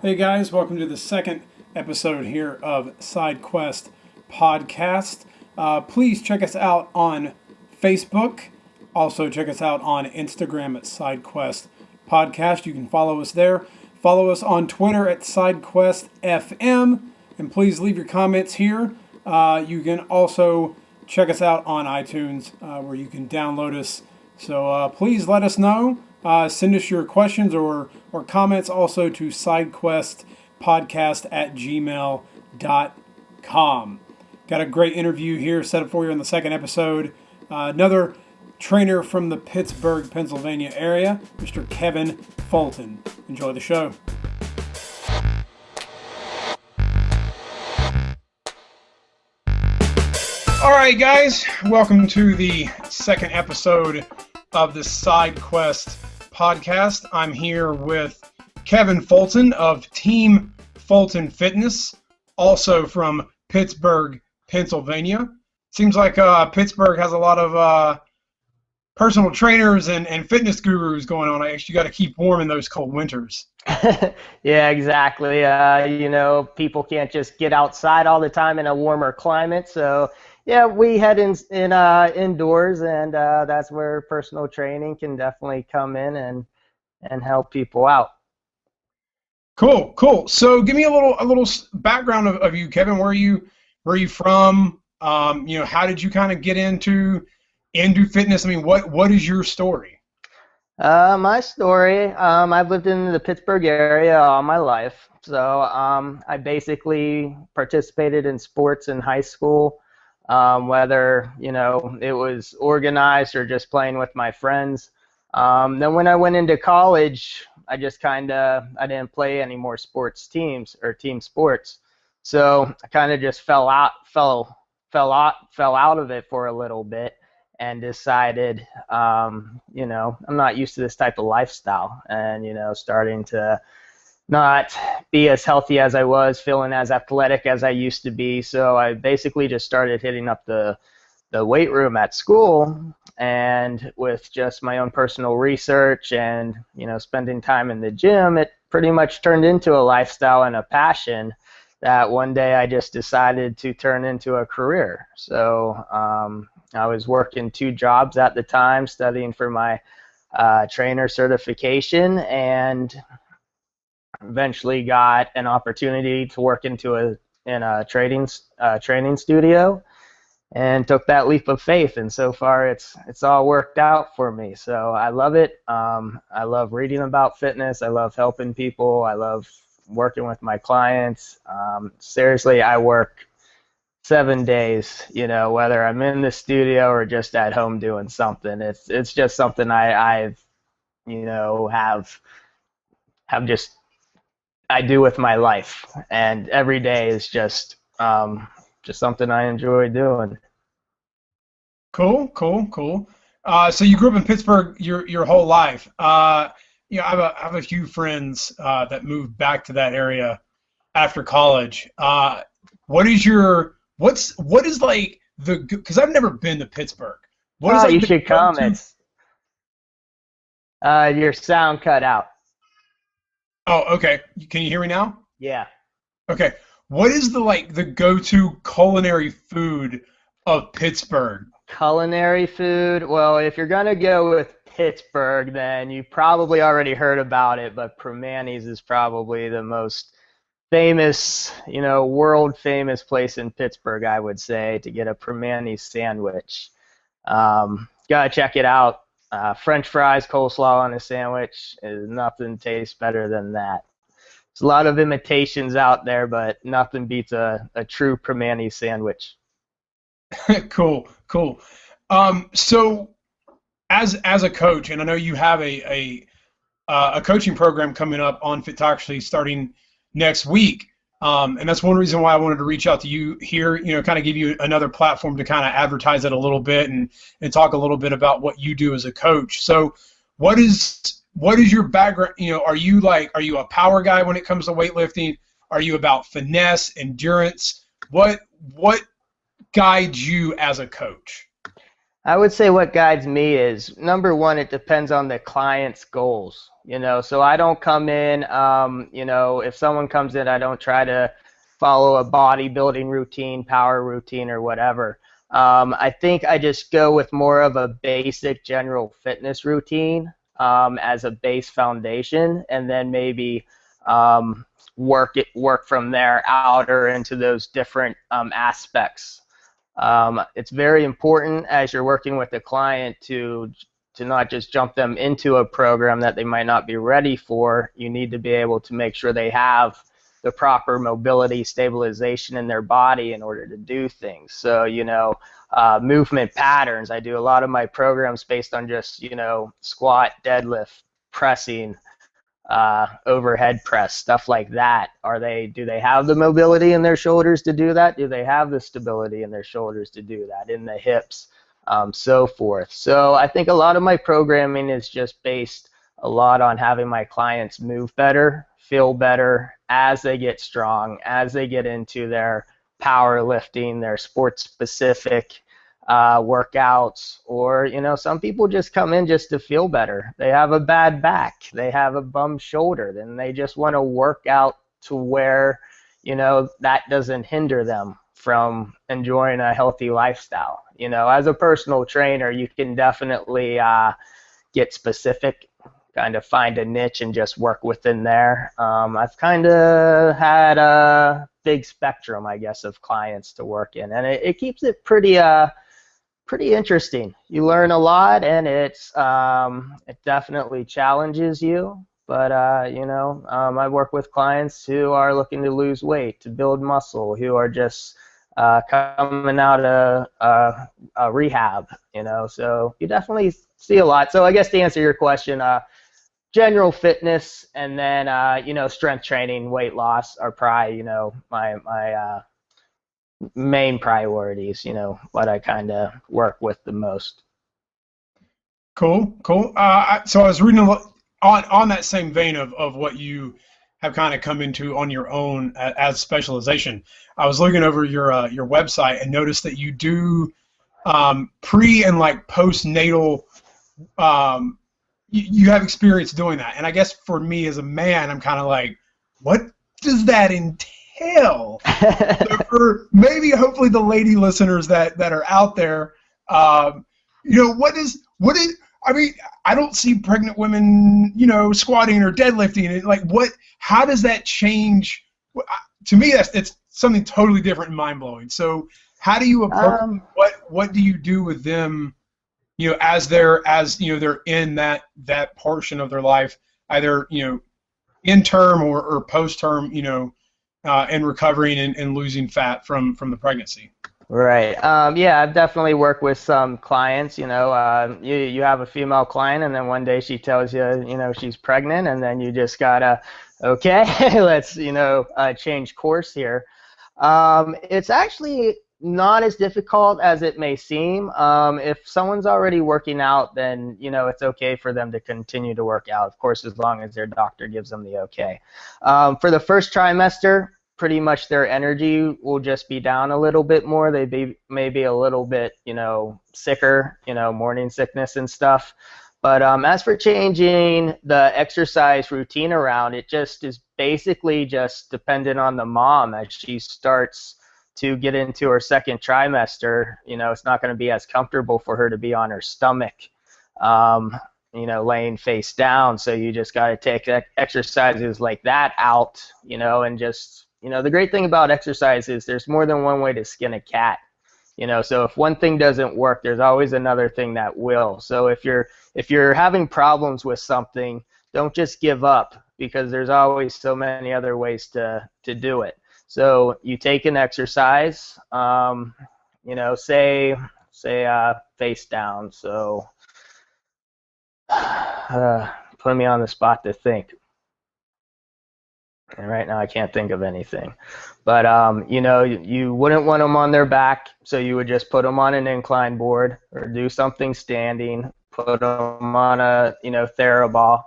Hey guys, welcome to the second episode here of SideQuest Podcast. Please check us out on Facebook. Also check us out on Instagram at SideQuest Podcast. You can follow us there. Follow us on Twitter at SideQuestFM. And please leave your comments here. You can also check us out on iTunes where you can download us. So please let us know. Send us your questions or comments also to sidequestpodcast@gmail.com. Got a great interview here set up for you in the second episode. Another trainer from the Pittsburgh, Pennsylvania area, Mr. Kevin Fulton. Enjoy the show. All right, guys, welcome to the second episode of the SideQuest Podcast. I'm here with Kevin Fulton of Team Fulton Fitness, also from Pittsburgh, Pennsylvania. Seems like Pittsburgh has a lot of personal trainers and fitness gurus going on. I actually got to keep warm in those cold winters. Yeah, exactly. People can't just get outside all the time in a warmer climate, so yeah, we head indoors, and that's where personal training can definitely come in and help people out. Cool. So give me a little background of you, Kevin. Where are you from? How did you kind of get into fitness? I mean, what is your story? My story, I've lived in the Pittsburgh area all my life, so I basically participated in sports in high school. Whether it was organized or just playing with my friends. Then when I went into college, I didn't play any more sports teams or team sports, so I kind of just fell out of it for a little bit and decided I'm not used to this type of lifestyle, and starting to not be as healthy as I was, feeling as athletic as I used to be. So I basically just started hitting up the weight room at school, and with just my own personal research and spending time in the gym, it pretty much turned into a lifestyle and a passion that one day I just decided to turn into a career. So I was working 2 jobs at the time, studying for my trainer certification, and eventually got an opportunity to work in a training studio, and took that leap of faith, and so far it's all worked out for me. So I love it. I love reading about fitness. I love helping people. I love working with my clients. Seriously, I work 7 days, whether I'm in the studio or just at home doing something. It's just something I do with my life, and every day is just something I enjoy doing. Cool. So you grew up in Pittsburgh your whole life. I have a few friends that moved back to that area after college. Because I've never been to Pittsburgh. You should come. It's your sound cut out. Oh, okay. Can you hear me now? Yeah. Okay. What is the go-to culinary food of Pittsburgh? Culinary food? Well, if you're going to go with Pittsburgh, then you probably already heard about it, but Primanti's is probably the most famous, world-famous place in Pittsburgh, I would say, to get a Primanti's sandwich. Gotta check it out. French fries, coleslaw on a sandwich, nothing tastes better than that. There's a lot of imitations out there, but nothing beats a true Primanti's sandwich. Cool. So as a coach, and I know you have a coaching program coming up on Fitocracy starting next week, and that's one reason why I wanted to reach out to you here, kind of give you another platform to kind of advertise it a little bit and talk a little bit about what you do as a coach. So what is your background? Are you a power guy when it comes to weightlifting? Are you about finesse, endurance? What guides you as a coach? I would say what guides me is, number one, it depends on the client's goals. So I don't come in, if someone comes in, I don't try to follow a bodybuilding routine, power routine, or whatever. I think I just go with more of a basic general fitness routine as a base foundation, and then maybe work from there out or into those different aspects. It's very important as you're working with a client to not just jump them into a program that they might not be ready for. You need to be able to make sure they have the proper mobility stabilization in their body in order to do things. So, movement patterns. I do a lot of my programs based on just, squat, deadlift, pressing, overhead press, stuff like that. Do they have the mobility in their shoulders to do that? Do they have the stability in their shoulders to do that, in the hips, so forth? So I think a lot of my programming is just based a lot on having my clients move better, feel better as they get strong, as they get into their powerlifting, their sports specific workouts, or some people just come in just to feel better. They have a bad back, they have a bum shoulder, then they just want to work out to where that doesn't hinder them from enjoying a healthy lifestyle. As a personal trainer, you can definitely get specific, kind of find a niche and just work within there. I've kind of had a big spectrum, I guess, of clients to work in, and it keeps it pretty interesting. You learn a lot, and it definitely challenges you. But I work with clients who are looking to lose weight, to build muscle, who are just coming out of rehab. So you definitely see a lot. So I guess to answer your question, general fitness, and then strength training, weight loss are probably my main priorities, what I kind of work with the most. Cool, cool. So I was reading on that same vein of what you have kind of come into on your own as specialization. I was looking over your website and noticed that you do pre and like postnatal. You have experience doing that, and I guess for me as a man, I'm kind of like, what does that entail? So for maybe hopefully the lady listeners that are out there, what is I mean, I don't see pregnant women, squatting or deadlifting. Like, how does that change? To me, it's something totally different and mind blowing. So how do you approach what do you do with them, as they're in that portion of their life, either in term or post term, and recovering and losing fat from the pregnancy? Right. Yeah, I've definitely worked with some clients. You have a female client, and then one day she tells you, she's pregnant, and then you just gotta, okay, let's, change course here. It's actually not as difficult as it may seem. If someone's already working out, then it's okay for them to continue to work out, of course, as long as their doctor gives them the okay. For the first trimester, pretty much their energy will just be down a little bit more. They be maybe a little bit sicker, morning sickness and stuff. But as for changing the exercise routine around, it just is basically just dependent on the mom. As she starts to get into her second trimester, it's not going to be as comfortable for her to be on her stomach, laying face down. So you just got to take exercises like that out, and just, the great thing about exercise is there's more than one way to skin a cat. So if one thing doesn't work, there's always another thing that will. So if you're having problems with something, don't just give up, because there's always so many other ways to do it. So you take an exercise, say face down. So put me on the spot to think. And right now I can't think of anything. But, you wouldn't want them on their back, so you would just put them on an incline board or do something standing, put them on a, TheraBall,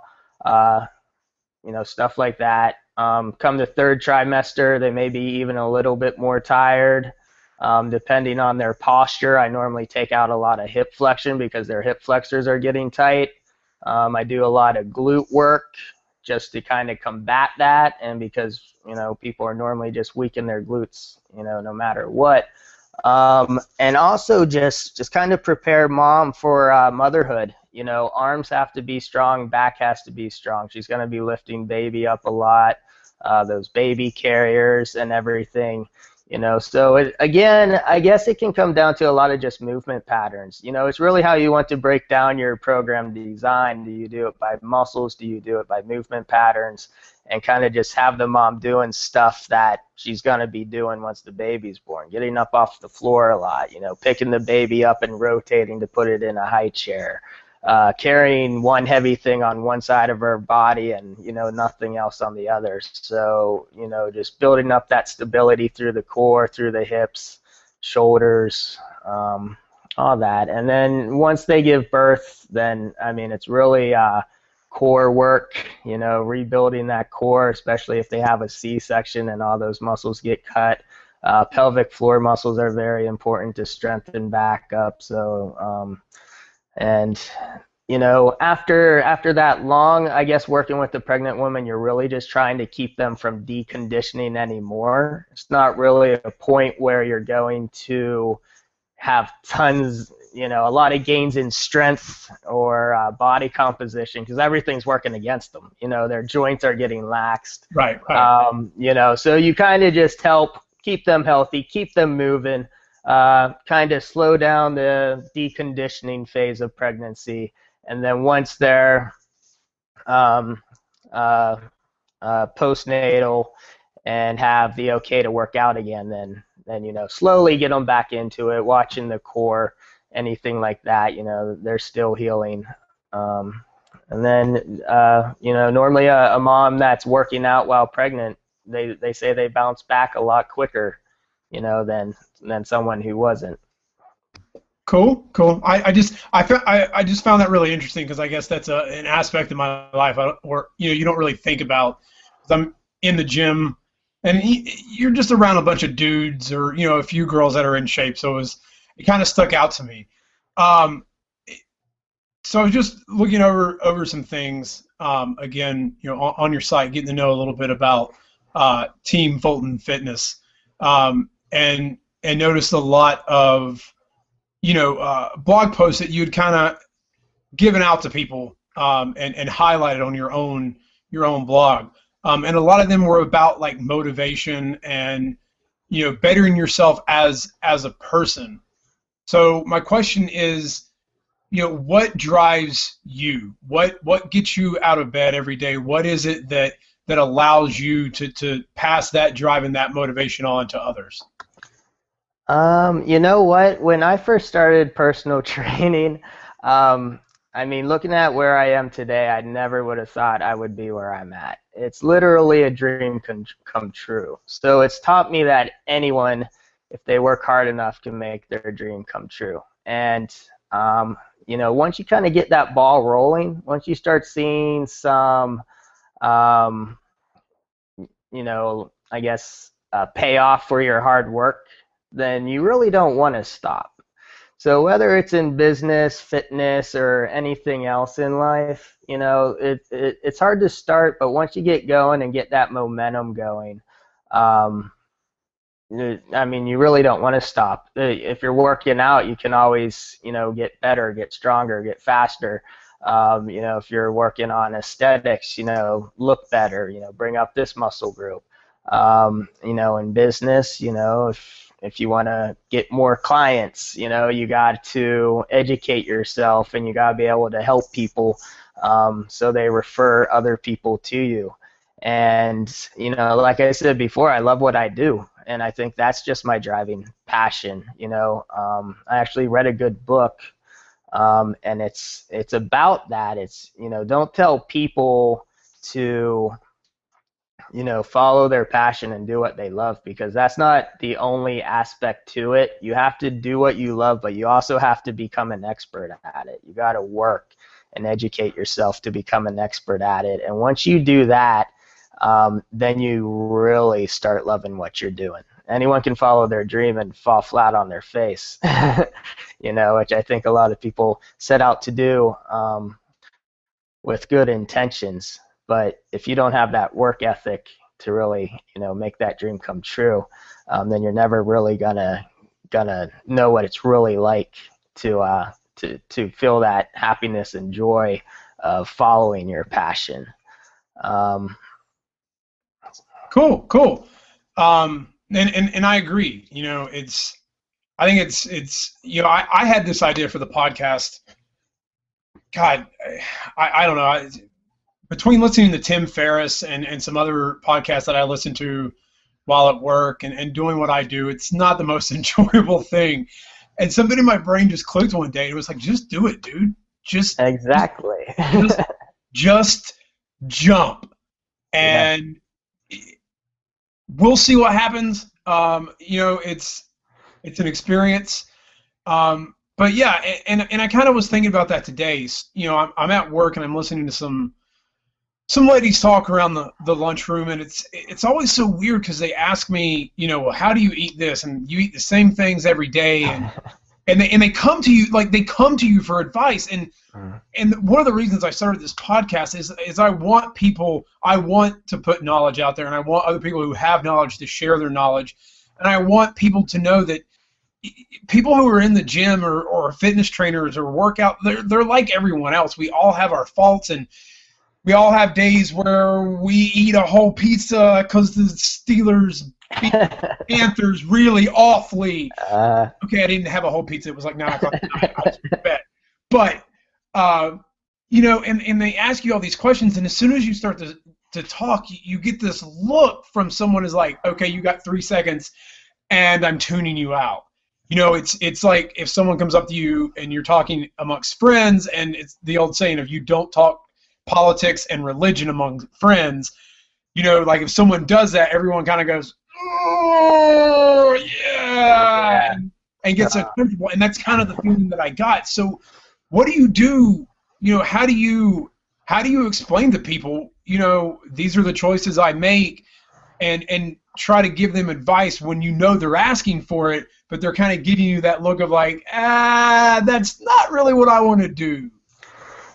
stuff like that. Come the third trimester, they may be even a little bit more tired. Depending on their posture, I normally take out a lot of hip flexion because their hip flexors are getting tight. I do a lot of glute work just to kind of combat that, and because people are normally just weak in their glutes, no matter what. And also just kind of prepare mom for motherhood. Arms have to be strong, back has to be strong. She's going to be lifting baby up a lot, those baby carriers and everything. So again, I guess it can come down to a lot of just movement patterns. It's really how you want to break down your program design. Do you do it by muscles? Do you do it by movement patterns? And kind of just have the mom doing stuff that she's going to be doing once the baby's born. Getting up off the floor a lot, picking the baby up and rotating to put it in a high chair. Carrying one heavy thing on one side of her body and nothing else on the other. So just building up that stability through the core, through the hips, shoulders, all that. And then once they give birth, then it's really core work, rebuilding that core, especially if they have a C-section and all those muscles get cut. Pelvic floor muscles are very important to strengthen back up. So and after that long, I guess, working with the pregnant woman, you're really just trying to keep them from deconditioning anymore. It's not really a point where you're going to have tons, a lot of gains in strength or body composition, because everything's working against them. Their joints are getting laxed. Right. So you kind of just help keep them healthy, keep them moving. Kind of slow down the deconditioning phase of pregnancy, and then once they're postnatal and have the okay to work out again, then slowly get them back into it, watching the core, anything like that. They're still healing. And then normally a mom that's working out while pregnant, they say they bounce back a lot quicker than someone who wasn't. Cool. I just found that really interesting, because I guess that's an aspect of my life where you don't really think about. 'Cause I'm in the gym, and you're just around a bunch of dudes or a few girls that are in shape, so it kind of stuck out to me. So I was just looking over some things again, on your site, getting to know a little bit about Team Fulton Fitness. And noticed a lot of blog posts that you'd kind of given out to people and highlighted on your own blog, and a lot of them were about like motivation and bettering yourself as a person. So my question is, what drives you? What gets you out of bed every day? What is it that allows you to pass that drive and that motivation on to others? You know what? When I first started personal training, looking at where I am today, I never would have thought I would be where I'm at. It's literally a dream come true. So it's taught me that anyone, if they work hard enough, can make their dream come true. And once you kind of get that ball rolling, once you start seeing some, I guess, payoff for your hard work, then you really don't want to stop. So whether it's in business, fitness, or anything else in life, it's hard to start, but once you get going and get that momentum going, you really don't want to stop. If you're working out, you can always, get better, get stronger, get faster. If you're working on aesthetics, look better, bring up this muscle group. In business, if you want to get more clients, you got to educate yourself, and you got to be able to help people so they refer other people to you. And, like I said before, I love what I do, and I think that's just my driving passion. I actually read a good book, and it's about that. It's, don't tell people to follow their passion and do what they love, because that's not the only aspect to it. You have to do what you love, but you also have to become an expert at it. You got to work and educate yourself to become an expert at it. And once you do that, then you really start loving what you're doing. anyone can follow their dream and fall flat on their face, which I think a lot of people set out to do with good intentions. But if you don't have that work ethic to really, make that dream come true, then you're never really gonna know what it's really like to feel that happiness and joy of following your passion. Cool. And I agree. I think it's I had this idea for the podcast. God, I don't know. Between listening to Tim Ferriss and some other podcasts that I listen to while at work and doing what I do, it's not the most enjoyable thing. And something in my brain just clicked one day. It was like, just do it, dude. Exactly. just jump. And we'll see what happens. It's an experience. But yeah, and I kind of was thinking about that today. I'm at work and I'm listening to some ladies talk around the lunchroom, and it's always so weird because they ask me, well, how do you eat this? And you eat the same things every day, and they come to you for advice. And one of the reasons I started this podcast is I want to put knowledge out there, and I want other people who have knowledge to share their knowledge, and I want people to know that people who are in the gym or fitness trainers or workout, they're like everyone else. We all have our faults, and we all have days where we eat a whole pizza because the Steelers beat the Panthers really awfully. Okay, I didn't have a whole pizza. It was like 9 o'clock at night. I was in bed. But, and they ask you all these questions, and as soon as you start to talk, you get this look from someone who's like, okay, you got 3 seconds, and I'm tuning you out. It's like if someone comes up to you and you're talking amongst friends, and it's the old saying of you don't talk politics and religion among friends. Like if someone does that, everyone kind of goes, oh yeah, and gets so comfortable. And that's kind of the feeling that I got. So what do you do? How do you explain to people, these are the choices I make, and try to give them advice when they're asking for it, but they're kind of giving you that look of like, that's not really what I want to do.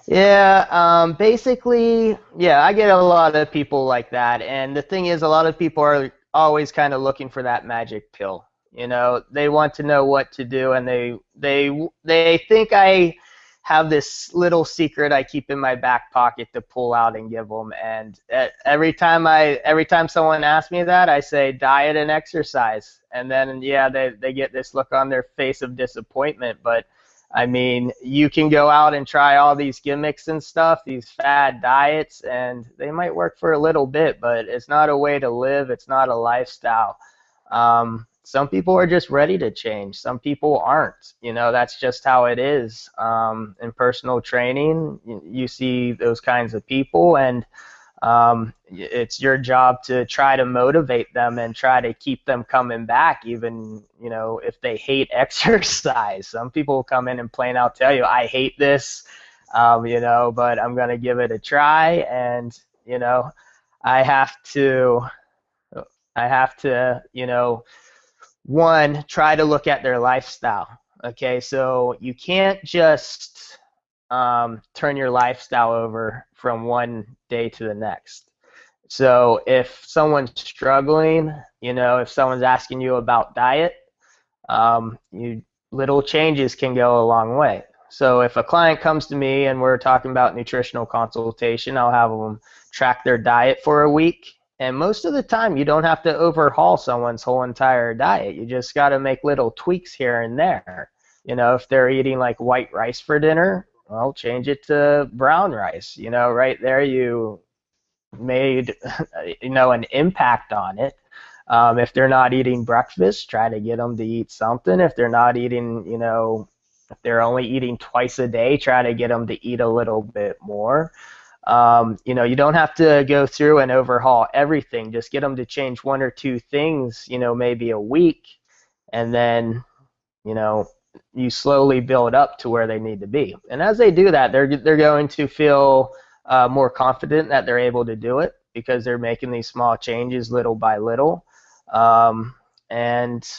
Yeah, basically, I get a lot of people like that, and the thing is, a lot of people are always kind of looking for that magic pill. They want to know what to do, and they think I have this little secret I keep in my back pocket to pull out and give them. And every time someone asks me that, I say diet and exercise, and then they get this look on their face of disappointment, but I mean, you can go out and try all these gimmicks and stuff, these fad diets, and they might work for a little bit, but it's not a way to live. It's not a lifestyle. Some people are just ready to change. Some people aren't. That's just how it is. In personal training, you see those kinds of people, and it's your job to try to motivate them and try to keep them coming back, even if they hate exercise. Some people come in and plain out tell you, I hate this, but I'm gonna give it a try, and I have to one, try to look at their lifestyle. Okay, so you can't just turn your lifestyle over from one day to the next. So if someone's struggling, if someone's asking you about diet, little changes can go a long way. So if a client comes to me and we're talking about nutritional consultation, I'll have them track their diet for a week. And most of the time, you don't have to overhaul someone's whole entire diet. You just got to make little tweaks here and there. If they're eating like white rice for dinner, well, change it to brown rice. Right there you made, an impact on it. If they're not eating breakfast, try to get them to eat something. If they're not eating, if they're only eating twice a day, try to get them to eat a little bit more. You don't have to go through and overhaul everything. Just get them to change one or two things, maybe a week, and then, you slowly build up to where they need to be. And as they do that, they're going to feel more confident that they're able to do it because they're making these small changes little by little. and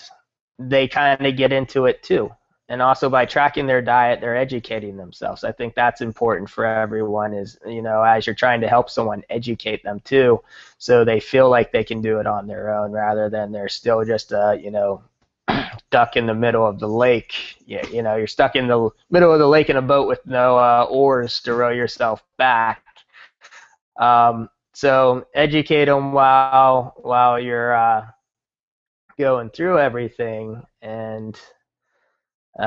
they kind of get into it too. And also by tracking their diet, they're educating themselves. I think that's important for everyone is, as you're trying to help someone, educate them too, so they feel like they can do it on their own rather than they're still just duck in the middle of the lake. You're stuck in the middle of the lake in a boat with no oars to row yourself back. So educate them while you're going through everything, and you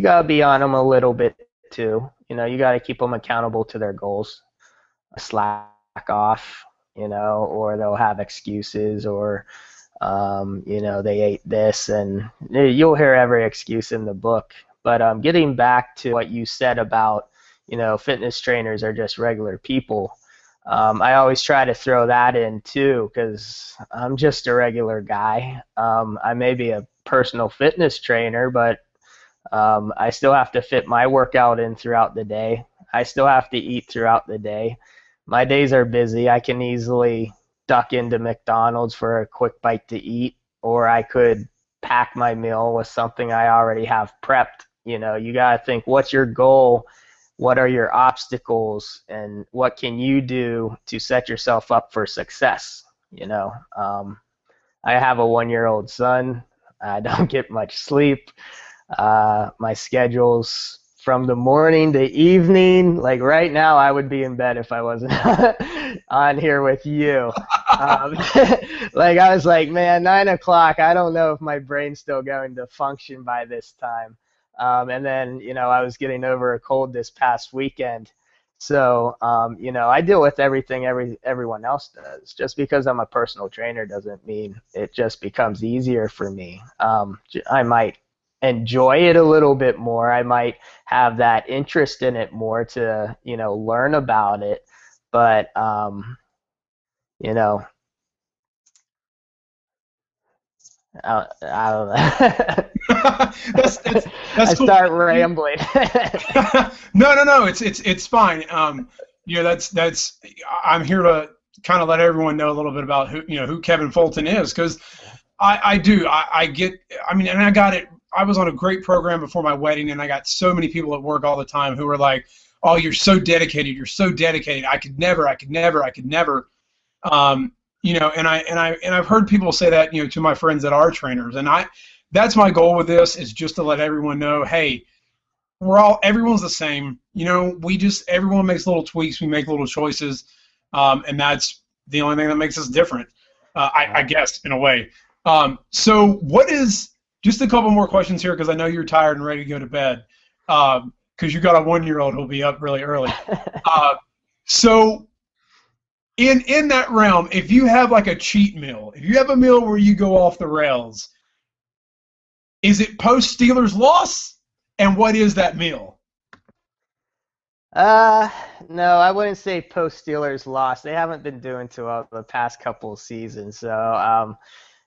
gotta be on them a little bit too. You gotta keep them accountable to their goals. Slack off, or they'll have excuses, or they ate this, and you'll hear every excuse in the book. But getting back to what you said about, fitness trainers are just regular people. I always try to throw that in too, because I'm just a regular guy. I may be a personal fitness trainer, but I still have to fit my workout in throughout the day. I still have to eat throughout the day. My days are busy. I can easily duck into McDonald's for a quick bite to eat, or I could pack my meal with something I already have prepped. You got to think, what's your goal? What are your obstacles, and what can you do to set yourself up for success? I have a 1-year-old son. I don't get much sleep. My schedule's from the morning to evening. Like right now, I would be in bed if I wasn't on here with you. Like I was like, man, 9 o'clock. I don't know if my brain's still going to function by this time. And then, I was getting over a cold this past weekend. So, I deal with everything everyone else does. Just because I'm a personal trainer doesn't mean it just becomes easier for me. I might enjoy it a little bit more. I might have that interest in it more to, learn about it. But, I don't know. that's I cool. start rambling. No. It's fine. That's I'm here to kind of let everyone know a little bit about who Kevin Fulton is, because I get. I mean, and I got it. I was on a great program before my wedding, and I got so many people at work all the time who were like, "Oh, you're so dedicated. You're so dedicated. I could never. And I've heard people say that, to my friends that are trainers, and that's my goal with this, is just to let everyone know, hey, everyone's the same. Everyone makes little tweaks, we make little choices, and that's the only thing that makes us different, I guess, in a way. So what is, just a couple more questions here, because I know you're tired and ready to go to bed, because you got a 1-year-old who'll be up really early. So in that realm, if you have like a cheat meal, if you have a meal where you go off the rails, is it post Steelers loss? And what is that meal? No, I wouldn't say post Steelers loss. They haven't been doing too well the past couple of seasons. So,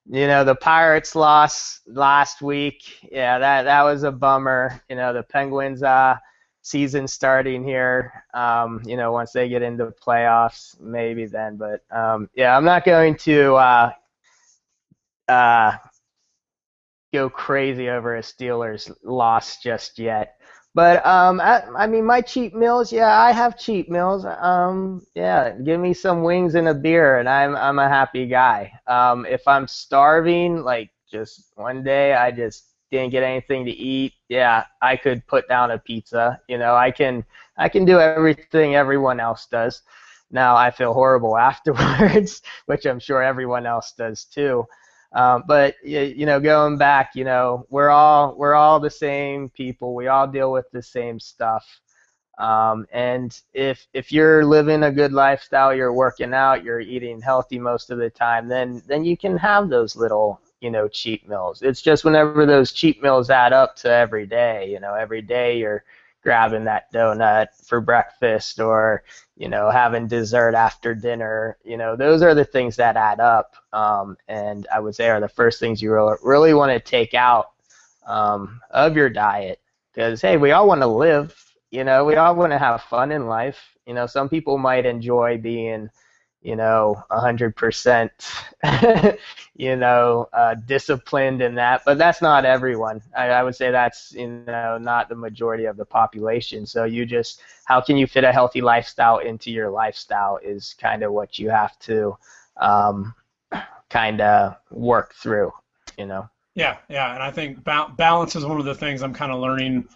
the Pirates lost last week. Yeah, that was a bummer. The Penguins season starting here. Once they get into the playoffs, maybe then. But yeah, I'm not going to go crazy over a Steelers loss just yet. But I mean, my cheat meals, yeah, I have cheat meals. Yeah, give me some wings and a beer, and I'm a happy guy. If I'm starving, like just one day I just didn't get anything to eat, yeah, I could put down a pizza. I can do everything everyone else does. Now I feel horrible afterwards, which I'm sure everyone else does too. But going back, we're all the same people. We all deal with the same stuff. And if you're living a good lifestyle, you're working out, you're eating healthy most of the time, then you can have those little cheat meals. It's just whenever those cheat meals add up to every day. Every day you're grabbing that donut for breakfast, or having dessert after dinner. Those are the things that add up, and I would say are the first things you really want to take out of your diet, because hey, we all want to live. We all want to have fun in life. Some people might enjoy being 100%, disciplined in that. But that's not everyone. I would say that's, not the majority of the population. So how can you fit a healthy lifestyle into your lifestyle is kind of what you have to kind of work through, Yeah, and I think balance is one of the things I'm kind of learning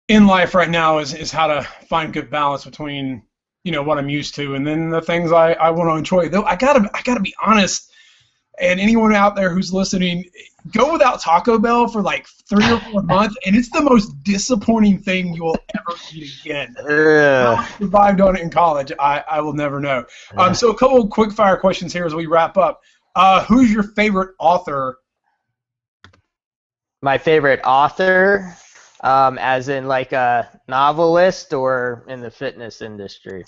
in life right now is how to find good balance between what I'm used to and then the things I want to enjoy. Though I gotta be honest, and anyone out there who's listening, go without Taco Bell for like 3 or 4 months, and it's the most disappointing thing you will ever eat again. How I survived on it in college, I will never know. So a couple of quick fire questions here as we wrap up. Who's your favorite author? My favorite author, as in like a novelist or in the fitness industry?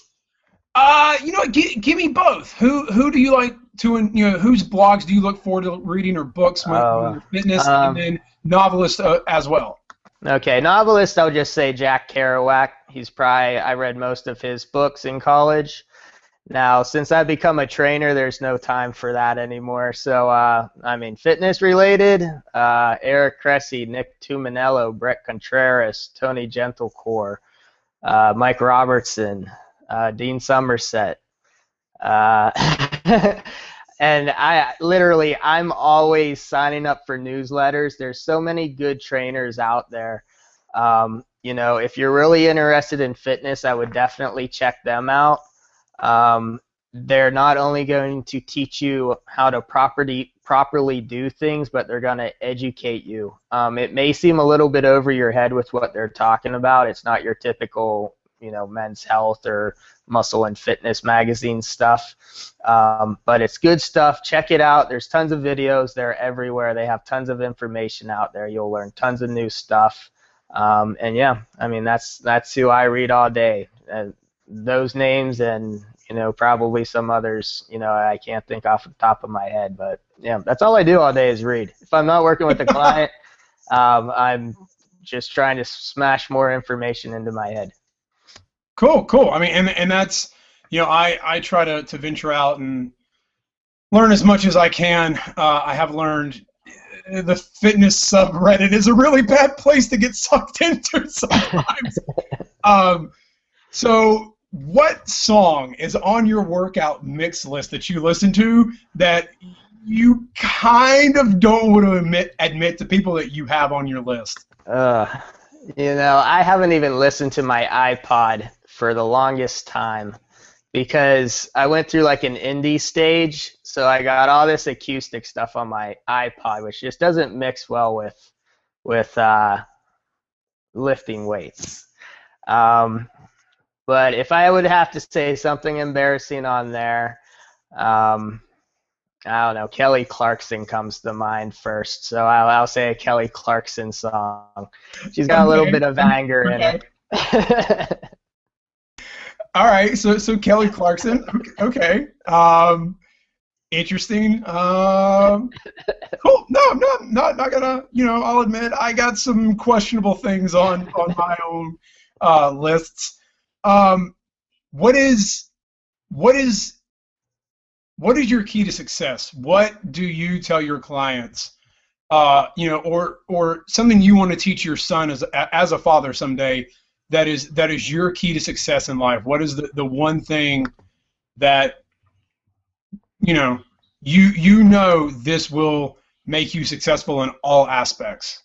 Give me both. Who do you like to, whose blogs do you look forward to reading or books when you're fitness, and then novelist as well? Okay, novelist, I would just say Jack Kerouac. I read most of his books in college. Now, since I've become a trainer, there's no time for that anymore. So, fitness related, Eric Cressy, Nick Tuminello, Brett Contreras, Tony Gentlecore, Mike Robertson, Dean Somerset. And I'm always signing up for newsletters. There's so many good trainers out there. If you're really interested in fitness, I would definitely check them out. They're not only going to teach you how to properly do things, but they're going to educate you. It may seem a little bit over your head with what they're talking about. It's not your typical, Men's Health or Muscle and Fitness magazine stuff. But it's good stuff. Check it out. There's tons of videos. They're everywhere. They have tons of information out there. You'll learn tons of new stuff. That's who I read all day. Those names and, probably some others, I can't think off the top of my head. But, yeah, that's all I do all day is read. If I'm not working with a client, I'm just trying to smash more information into my head. Cool. And that's, I try to venture out and learn as much as I can. I have learned the fitness subreddit is a really bad place to get sucked into sometimes. So what song is on your workout mix list that you listen to that you kind of don't want to admit to people that you have on your list? I haven't even listened to my iPod for the longest time because I went through like an indie stage, so I got all this acoustic stuff on my iPod, which just doesn't mix well with lifting weights. But if I would have to say something embarrassing on there, I don't know, Kelly Clarkson comes to mind first, so I'll say a Kelly Clarkson song. She's got a little bit of anger in it. All right, so Kelly Clarkson, okay. Interesting. Cool. No, not gonna. I'll admit I got some questionable things on my own lists. What is your key to success? What do you tell your clients? Or something you want to teach your son as a father someday. That is your key to success in life. What is the one thing that this will make you successful in all aspects?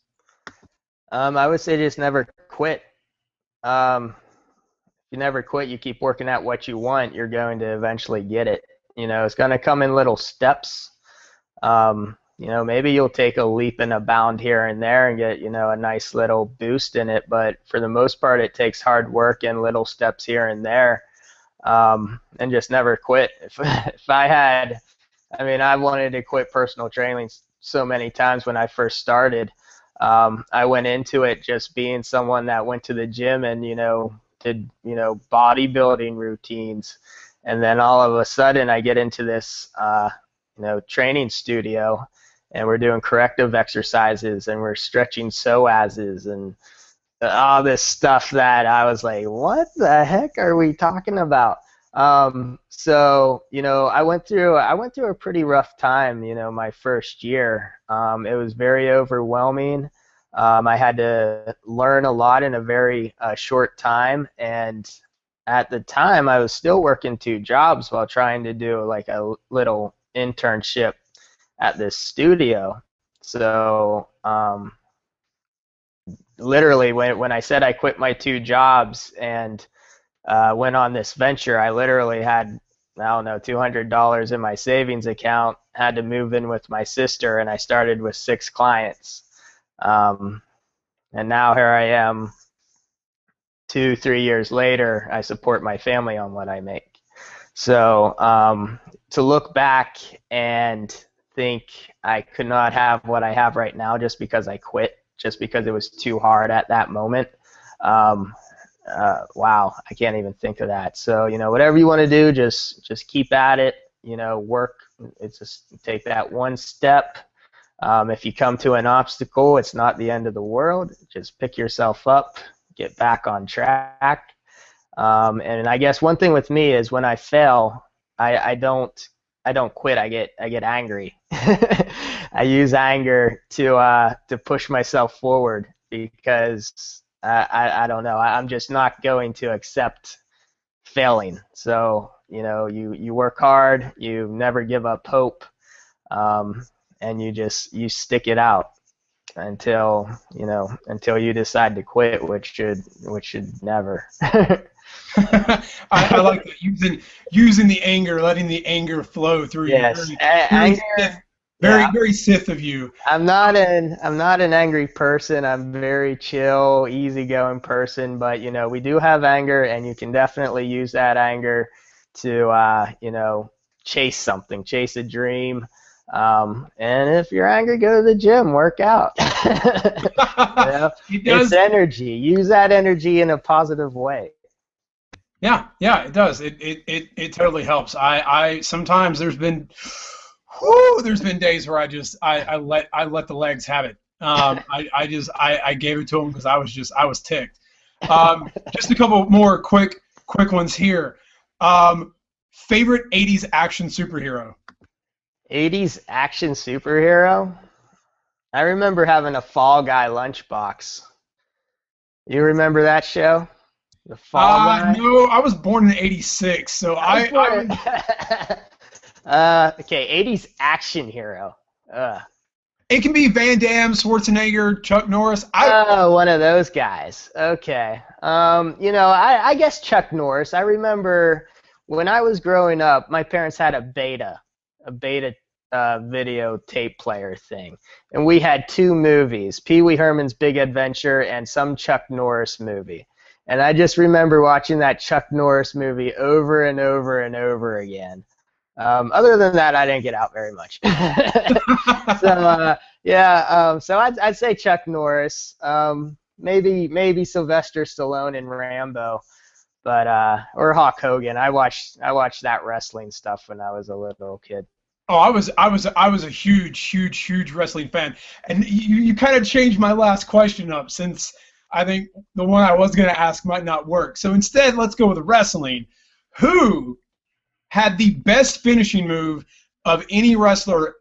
I would say just never quit. If you never quit, you keep working at what you want, you're going to eventually get it. It's going to come in little steps. Maybe you'll take a leap and a bound here and there and get, a nice little boost in it. But for the most part, it takes hard work and little steps here and there, and just never quit. If I wanted to quit personal training so many times when I first started. I went into it just being someone that went to the gym and, did, bodybuilding routines. And then all of a sudden I get into this, training studio, and we're doing corrective exercises and we're stretching psoases and all this stuff that I was like, what the heck are we talking about? So, I went through a pretty rough time, my first year. It was very overwhelming. I had to learn a lot in a very short time, and at the time I was still working two jobs while trying to do like a little internship at this studio. So, literally when I said I quit my two jobs and went on this venture, I literally had, I don't know, $200 in my savings account, had to move in with my sister, and I started with 6 clients. And now here I am 2-3 years later. I support my family on what I make. So to look back and think I could not have what I have right now just because I quit, just because it was too hard at that moment, wow, I can't even think of that. So, whatever you want to do, just keep at it, work. It's just take that one step. If you come to an obstacle, it's not the end of the world. Just pick yourself up, get back on track. And I guess one thing with me is when I fail, I don't quit. I get angry. I use anger to push myself forward because I don't know. I'm just not going to accept failing. So, you work hard, you never give up hope, and you stick it out until you decide to quit, which should never. I like that, using the anger, letting the anger flow through Yes, you. anger. Very Sith of you. I'm not an angry person. I'm a very chill, easygoing person. But we do have anger, and you can definitely use that anger to chase something, chase a dream. And if you're angry, go to the gym, work out. It's energy. Use that energy in a positive way. Yeah, it does. It totally helps. I sometimes there's been days where I let the legs have it. I gave it to them because I was ticked. Just a couple more quick ones here. Favorite 80s action superhero? 80s action superhero? I remember having a Fall Guy lunchbox. You remember that show? The Fall Guy? No, I was born in '86, so I okay, 80s action hero. It can be Van Damme, Schwarzenegger, Chuck Norris. One of those guys. Okay. I guess Chuck Norris. I remember when I was growing up, my parents had a beta video tape player thing, and we had 2 movies: Pee Wee Herman's Big Adventure and some Chuck Norris movie. And I just remember watching that Chuck Norris movie over and over and over again. Other than that, I didn't get out very much. So I'd say Chuck Norris, maybe Sylvester Stallone in Rambo, but or Hulk Hogan. I watched that wrestling stuff when I was a little kid. Oh, I was a huge wrestling fan, and you kind of changed my last question up, since I think the one I was going to ask might not work. So instead, let's go with wrestling. Who had the best finishing move of any wrestler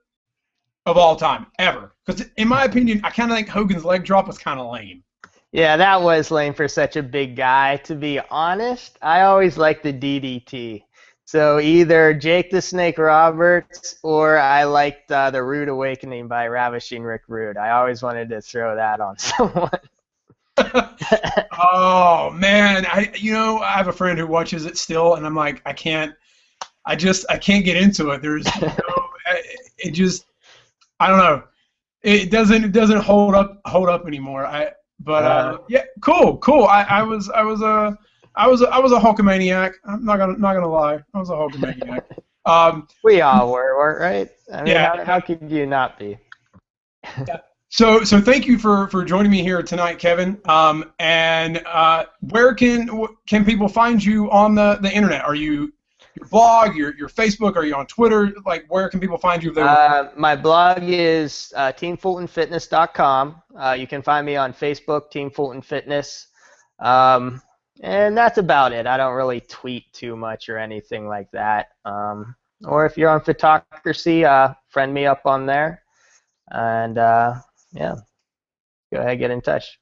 of all time, ever? Because in my opinion, I kind of think Hogan's leg drop was kind of lame. Yeah, that was lame for such a big guy. To be honest, I always liked the DDT. So either Jake the Snake Roberts, or I liked the Rude Awakening by Ravishing Rick Rude. I always wanted to throw that on someone. Oh man, I have a friend who watches it still, and I'm like, I can't get into it. There's it just, I don't know. It doesn't hold up anymore. Yeah, cool. I was a Hulkamaniac. I'm not gonna lie. I was a Hulkamaniac. We all were, right? I mean, yeah. How could you not be? Yeah. So thank you for joining me here tonight, Kevin. And where can people find you on the internet? Are you your blog, your Facebook? Are you on Twitter? Like, where can people find you? My blog is teamfultonfitness.com. You can find me on Facebook, Team Fulton Fitness. And that's about it. I don't really tweet too much or anything like that. Or if you're on Photocracy, friend me up on there. And yeah, go ahead, get in touch.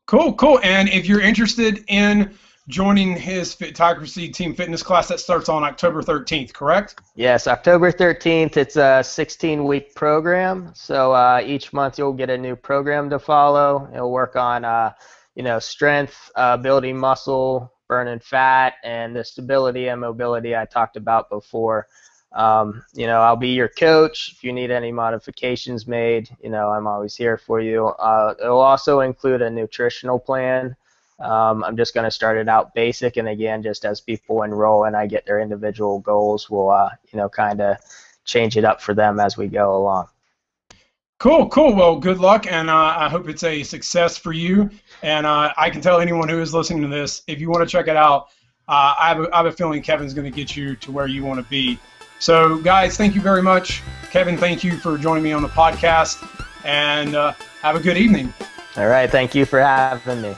Cool. And if you're interested in joining his Photocracy Team Fitness class, that starts on October 13th, correct? Yes, October 13th. It's a 16-week program. So each month you'll get a new program to follow. It'll work on, strength, building muscle, burning fat, and the stability and mobility I talked about before. I'll be your coach. If you need any modifications made, I'm always here for you. It'll also include a nutritional plan. I'm just going to start it out basic, and again, just as people enroll and I get their individual goals, we'll, kind of change it up for them as we go along. Cool. Well, good luck, and I hope it's a success for you. And I can tell anyone who is listening to this, if you want to check it out, I have a feeling Kevin's going to get you to where you want to be. So, guys, thank you very much. Kevin, thank you for joining me on the podcast, and have a good evening. All right. Thank you for having me.